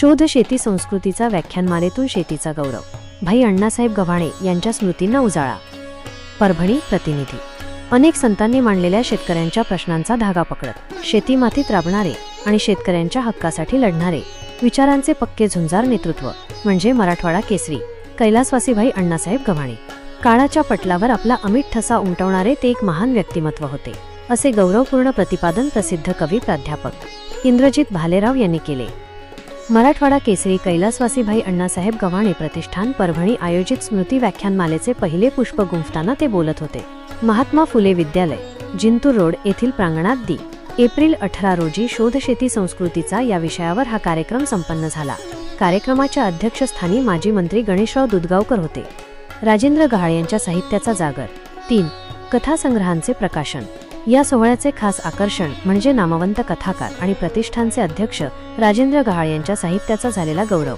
शोध शेती संस्कृतीचा व्याख्यानमालेतून शेतीचा गौरव, भाई अण्णासाहेब गव्हाणे यांच्या स्मृतींना उजाळा. परभणी प्रतिनिधी. अनेक संतांनी मांडलेल्या शेतकऱ्यांच्या प्रश्नांचा धागा पकडत शेती मातीत राबणारे आणि शेतकऱ्यांच्या हक्कासाठी लढणारे विचारांचे पक्के झुंजार नेतृत्व म्हणजे मराठवाडा केसरी कैलासवासी भाई अण्णासाहेब गव्हाणे. काळाच्या पटलावर आपला अमिट ठसा उमटवणारे ते एक महान व्यक्तिमत्व होते, असे गौरवपूर्ण प्रतिपादन प्रसिद्ध कवी प्राध्यापक इंद्रजित भालेराव यांनी केले. मराठवाडा केसरी कैलासवासी भाई अण्णासाहेब गव्हाणे प्रतिष्ठान परभणी आयोजित स्मृती व्याख्यानमालेचे पहिले पुष्प गुंफताना ते बोलत होते. महात्मा फुले विद्यालय, जिंतूर रोड येथील प्रांगणात दि. एप्रिल 18 रोजी शोध शेती संस्कृतीचा या विषयावर हा कार्यक्रम संपन्न झाला. कार्यक्रमाच्या अध्यक्षस्थानी माजी मंत्री गणेशराव दुधगावकर होते. राजेंद्र गहाळे यांच्या साहित्याचा जागर 3 कथासंग्रहांचे प्रकाशन. या सोहळ्याचे खास आकर्षण म्हणजे नामवंत कथाकार आणि प्रतिष्ठानचे अध्यक्ष राजेंद्र गहाळे यांच्या साहित्याचा झालेला गौरव.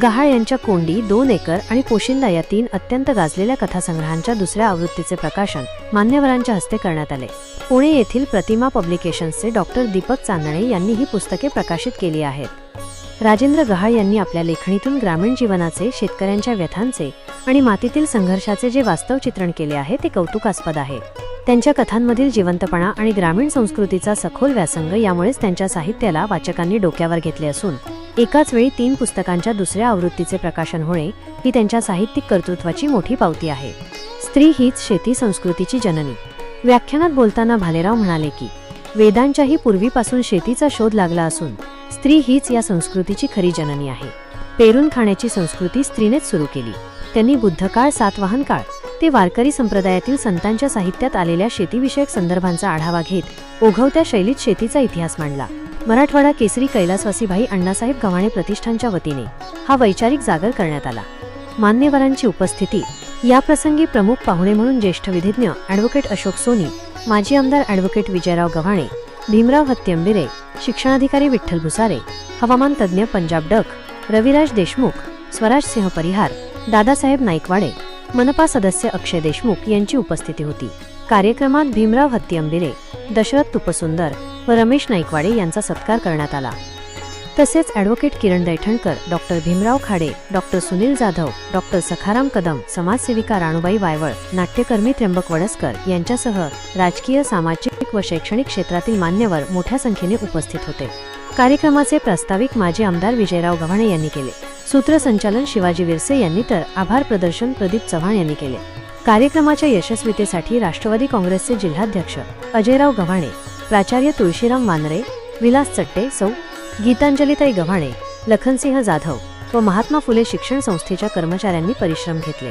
गहाळ यांच्या कोंडी, 2 एकर आणि पोशिंदा या 3 अत्यंत गाजलेल्या कथासंग्रहांच्या दुसऱ्या आवृत्तीचे प्रकाशन मान्यवरांच्या हस्ते करण्यात आले. पुणे येथील प्रतिमा पब्लिकेशन्सचे डॉक्टर दीपक चांदणे यांनी ही पुस्तके प्रकाशित केली आहेत. राजेंद्र गहाळ यांनी आपल्या लेखणीतून ग्रामीण जीवनाचे, शेतकऱ्यांच्या व्यथांचे आणि मातीतील संघर्षाचे जे वास्तव चित्रण केले आहे ते कौतुकास्पद आहे. त्यांच्या कथांमधील जिवंतपणा आणि ग्रामीण संस्कृतीचा सखोल व्यासंग यामुळेच त्यांच्या साहित्याला वाचकांनी डोक्यावर घेतले असून एकाच वेळी 3 पुस्तकांच्या दुसऱ्या आवृत्तीचे प्रकाशन होणे ही त्यांच्या साहित्यिक कर्तृत्वाची मोठी पावती आहे. स्त्री हीच शेती संस्कृतीची जननी. व्याख्यानात बोलताना भालेराव म्हणाले की वेदांच्याही पूर्वीपासून शेतीचा शोध लागला असून स्त्री हीच या संस्कृतीची खरी जननी आहे. पेरून खाण्याची संस्कृती स्त्रीनेच सुरू केली. त्यांनी बुद्धकाळ, सातवाहन काळ ते वारकरी संप्रदायातील संतांच्या साहित्यात आलेल्या शेतीविषयक संदर्भांचा आढावा घेत ओघवत्या शैलीत शेतीचा इतिहास मांडला. मराठवाडा केसरी कैलासवासी भाई अण्णासाहेब गव्हाणे प्रतिष्ठानच्या वतीने हा वैचारिक जागर करण्यात आला. मान्यवरांची उपस्थिती. याप्रसंगी प्रमुख पाहुणे म्हणून ज्येष्ठ विधिज्ञ ॲडव्होकेट अशोक सोनी, माजी आमदार ॲडव्होकेट विजयराव गव्हाणे, भीमराव हत्तीअंबिरे, शिक्षणाधिकारी विठ्ठल भुसारे, हवामान तज्ज्ञ पंजाब डक, रविराज देशमुख, स्वराज सिंह परिहार, दादासाहेब नाईकवाडे, मनपा सदस्य अक्षय देशमुख यांची उपस्थिती होती. कार्यक्रमात भीमराव हत्तीअंबिरे, दशरथ तुपसुंदर व रमेश नाईकवाडे यांचा सत्कार करण्यात आला. तसेच advocate Kiran Daithankar, doctor Bhimrao Khade, doctor Sunil Jadhav, doctor Sakharam Kadam, समाजसेविका राणूबाई वायवळ, नाट्यकर्मी त्र्यंबक वडसकर यांच्यासह राजकीय, सामाजिक व शैक्षणिक क्षेत्रातील मान्यवर मोठ्या संख्येने उपस्थित होते. कार्यक्रमाचे प्रास्ताविक माजी आमदार विजयराव गव्हाणे यांनी केले. सूत्रसंचालन शिवाजी विरसे यांनी तर आभार प्रदर्शन प्रदीप चव्हाण यांनी केले. कार्यक्रमाच्या यशस्वीतेसाठी राष्ट्रवादी काँग्रेसचे जिल्हाध्यक्ष अजयराव गव्हाणे, प्राचार्य तुळशीराम वानरे, विलास चट्टे, सौ. गीतांजलीताई गव्हाणे, लखनसिंह जाधव व महात्मा फुले शिक्षण संस्थेच्या कर्मचाऱ्यांनी परिश्रम घेतले.